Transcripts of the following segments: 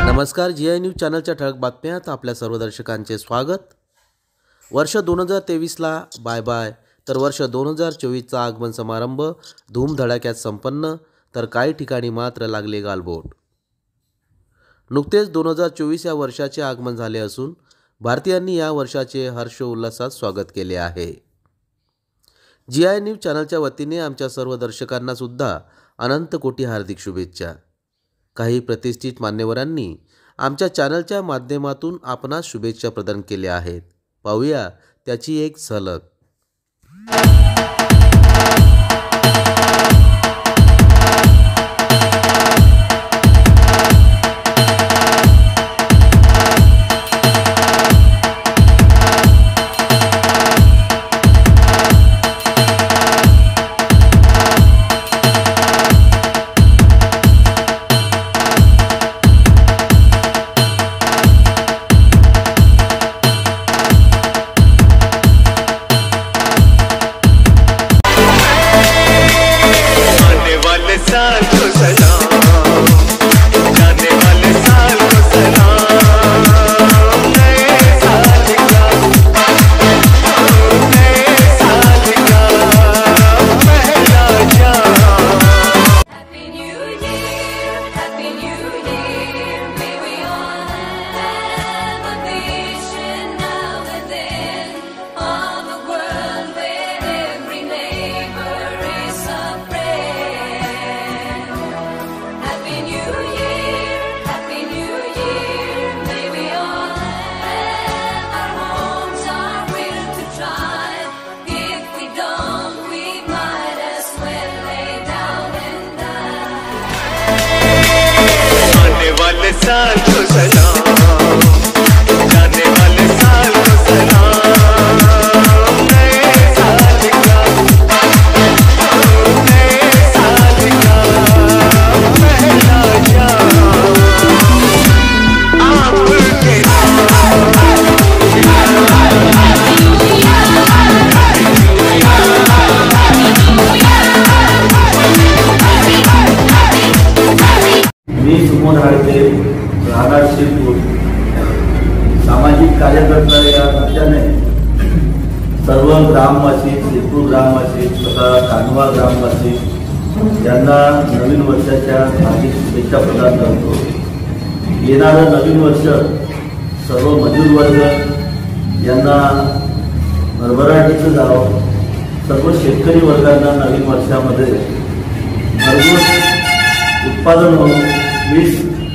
नमस्कार, GI news चॅनलच्या ठळक बातम्यात आपल्या सर्व दर्शकांचे स्वागत। वर्ष 2023ला बाय बाय, तर वर्ष 2024चा आगमन समारंभ धूमधडाक्यात संपन्न, तर काही ठिकाणी मात्र लागले गालबोट। नुकतेच 2024 या वर्षाचे आगमन झाले असून भारतीयांनी या वर्षाचे हर्षोल्लासात स्वागत केले आहे। GI न्यूज चॅनलच्या वतीने आमच्या सर्व दर्शकांना सुद्धा अनंत कोटी हार्दिक शुभेच्छा। काही प्रतिष्ठित मान्यवरांनी आमच्या चॅनलच्या माध्यमातून आपणास शुभेच्छा प्रदान केल्या आहेत। पाहूया त्याची एक झलक। साल को सलाम, जाने वाले साल को सलाम। नए साल का पहला जाम आपके मी सुमन हाळके, राहणार शिरपूर, सामाजिक कार्यकर्ता या नात्याने सर्व ग्रामवासी, शिरपूर ग्रामवासी तथा कानवा ग्रामवासी यांना नवीन वर्षाच्या हार्दिक शुभेच्छा प्रदान करतो। येणारं नवीन वर्ष सर्व मजूर वर्ग यांना भरभराटीचं जावं। सर्व शेतकरी वर्गांना नवीन वर्षामध्ये भरपूर उत्पादन होऊन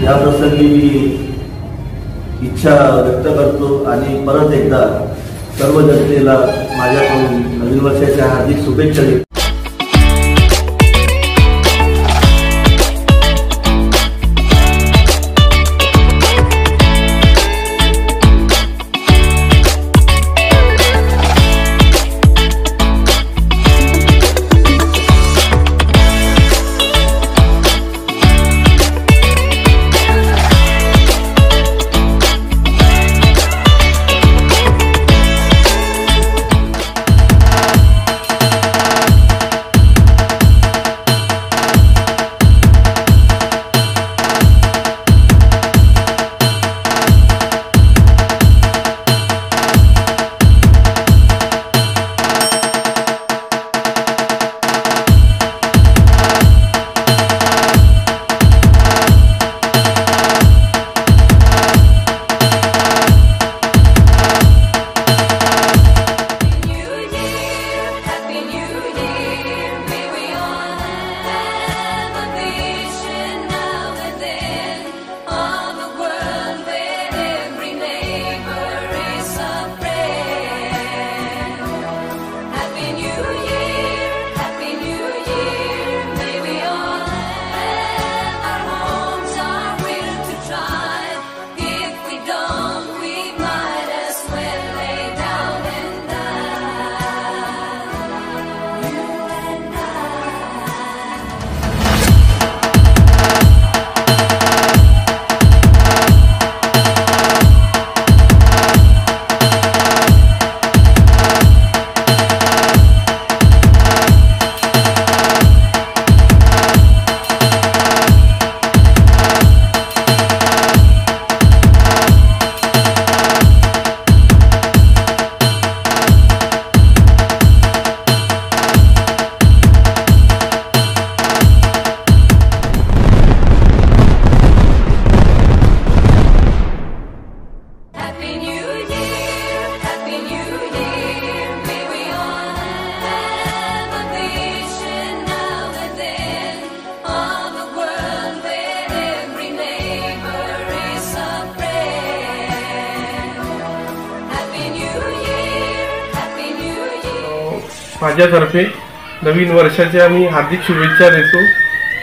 या प्रसंगी मी इच्छा व्यक्त करतो आणि परत एकदा सर्व जनतेला माझ्याकडून नवीन वर्षाच्या हार्दिक शुभेच्छा देतो। माझ्यातर्फे नवीन वर्षाच्या आम्ही हार्दिक शुभेच्छा देतो.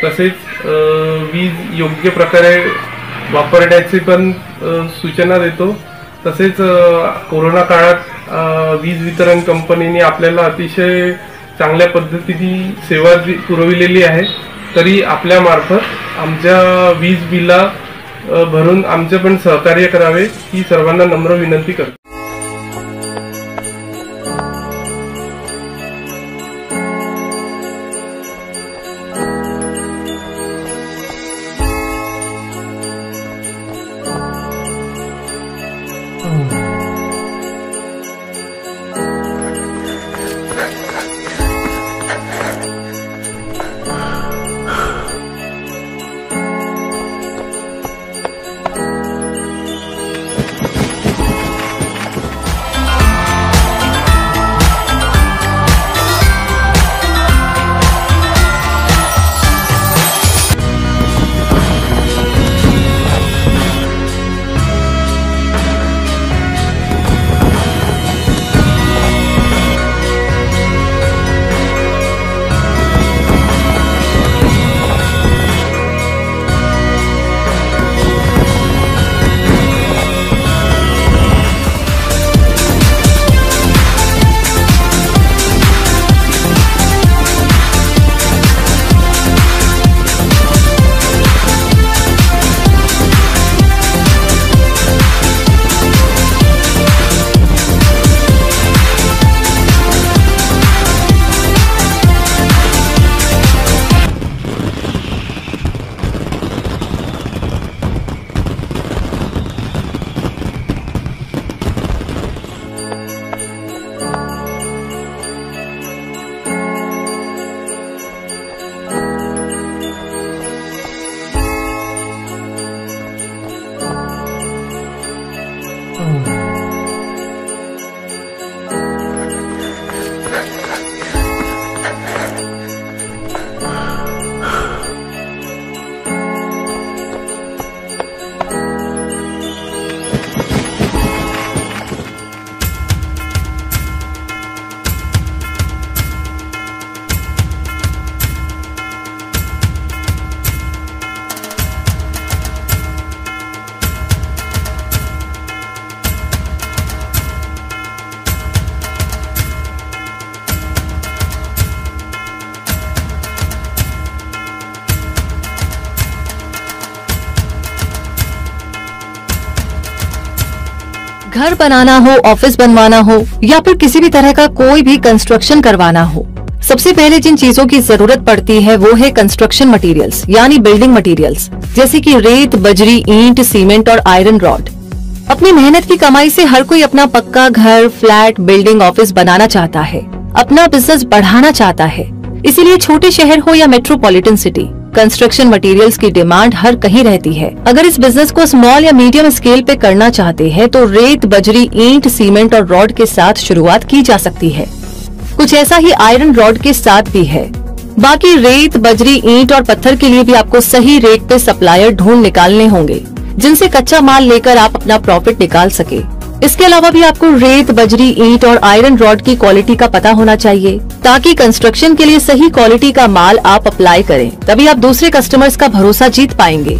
तसेच वीज योग्य प्रकारे वापरण्याची पण सूचना देतो. तसेच कोरोना काळात वीज वितरण कंपनीने आपल्याला अतिशय चांगल्या पद्धतीने सेवा पुरविलेली आहे. तरी आपल्यामार्फत आमच्या वीज बिला भरून आमचे पण सहकार्य करावे ही सर्वांना नम्र विनंती करतो. घर बनाना हो, ऑफिस बनवाना हो या फिर किसी भी तरह का कोई भी कंस्ट्रक्शन करवाना हो, सबसे पहले जिन चीजों की जरूरत पड़ती है वो है कंस्ट्रक्शन मटेरियल्स यानी बिल्डिंग मटेरियल्स, जैसे कि रेत, बजरी, ईंट, सीमेंट और आयरन रॉड। अपनी मेहनत की कमाई से हर कोई अपना पक्का घर, फ्लैट, बिल्डिंग, ऑफिस बनाना चाहता है, अपना बिजनेस बढ़ाना चाहता है। इसीलिए छोटे शहर हो या मेट्रोपॉलिटन सिटी, कंस्ट्रक्शन मटेरियल्स की डिमांड हर कहीं रहती है। अगर इस बिजनेस को स्मॉल या मीडियम स्केल पे करना चाहते हैं तो रेत, बजरी, ईंट, सीमेंट और रॉड के साथ शुरुआत की जा सकती है। कुछ ऐसा ही आयरन रॉड के साथ भी है। बाकी रेत, बजरी, ईंट और पत्थर के लिए भी आपको सही रेट पे सप्लायर ढूंढ निकालने होंगे, जिनसे कच्चा माल लेकर आप अपना प्रॉफिट निकाल सके। इसके अलावा भी आपको रेत, बजरी, ईंट और आयरन रॉड की क्वालिटी का पता होना चाहिए, ताकि कंस्ट्रक्शन के लिए सही क्वालिटी का माल आप अप्लाई करें, तभी आप दूसरे कस्टमर्स का भरोसा जीत पाएंगे।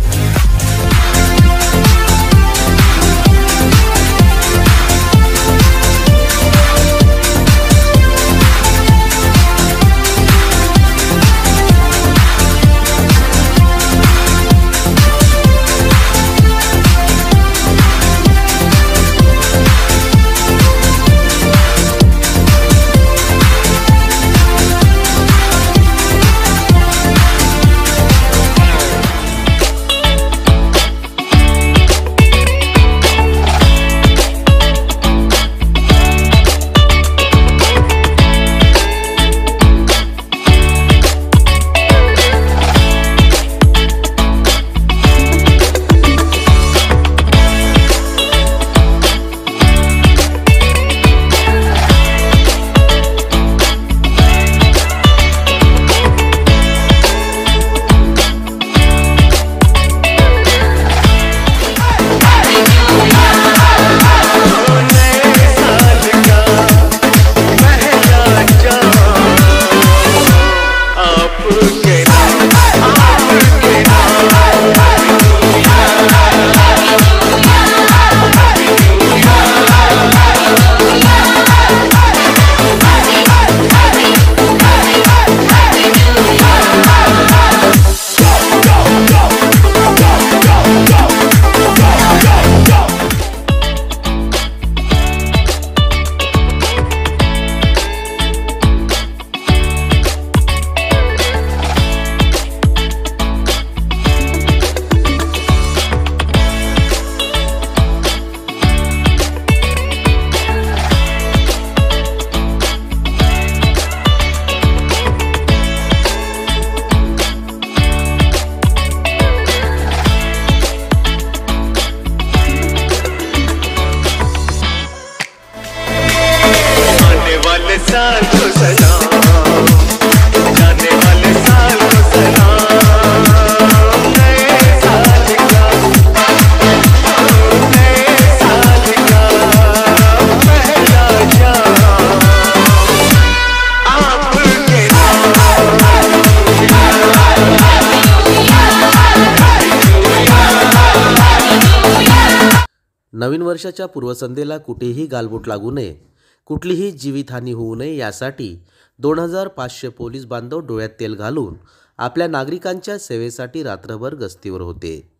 नवीन वर्षाच्या पूर्वसंध्येला कुठेही गालबोट लागू नये, कुठलीही जीवितहानी होऊ नये यासाठी 2500 पोलीस बांधव डोळ्यात तेल घालून आपल्या नागरिकांच्या सेवेसाठी रात्रभर गस्तीवर होते.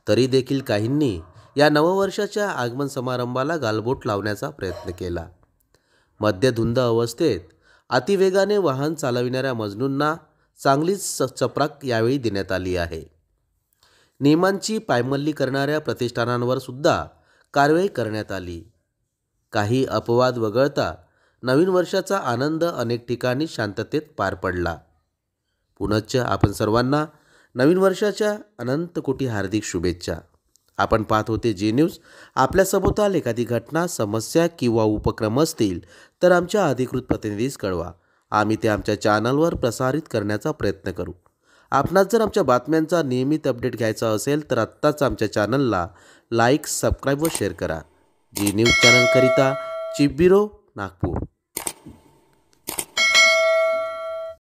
तरी देखील काहींनी या नववर्षाच्या आगमन समारंभाला गालबोट लावण्याचा प्रयत्न केला. मद्यधुंद अवस्थेत अतिवेगाने वाहन चालविणाऱ्या मजनूंना चांगलीच चपराक यावेळी देण्यात आली आहे. नियमांची पायमल्ली करणाऱ्या प्रतिष्ठानांवर सुद्धा कारवाई करण्यात आली. काही अपवाद वगळता नवीन वर्षाचा आनंद अनेक ठिकाणी शांततेत पार पडला. पुनश्च आपण सर्वांना नवीन वर्षाच्या अनंत कोटी हार्दिक शुभेच्छा. आपण पाहत होते जी न्यूज. आपल्या सभोवताल एखादी घटना, समस्या किंवा उपक्रम असतील तर आमच्या अधिकृत प्रतिनिधीस कळवा. आम्ही ते आमच्या चॅनलवर प्रसारित करण्याचा प्रयत्न करू. आपणास जर आमच्या बातम्यांचा नियमित अपडेट घ्यायचा असेल तर आत्ताच आमच्या चॅनलला लाईक, सबस्क्राईब व शेअर करा. जी न्यूज चॅनलकरिता चीफ ब्युरो, नागपूर.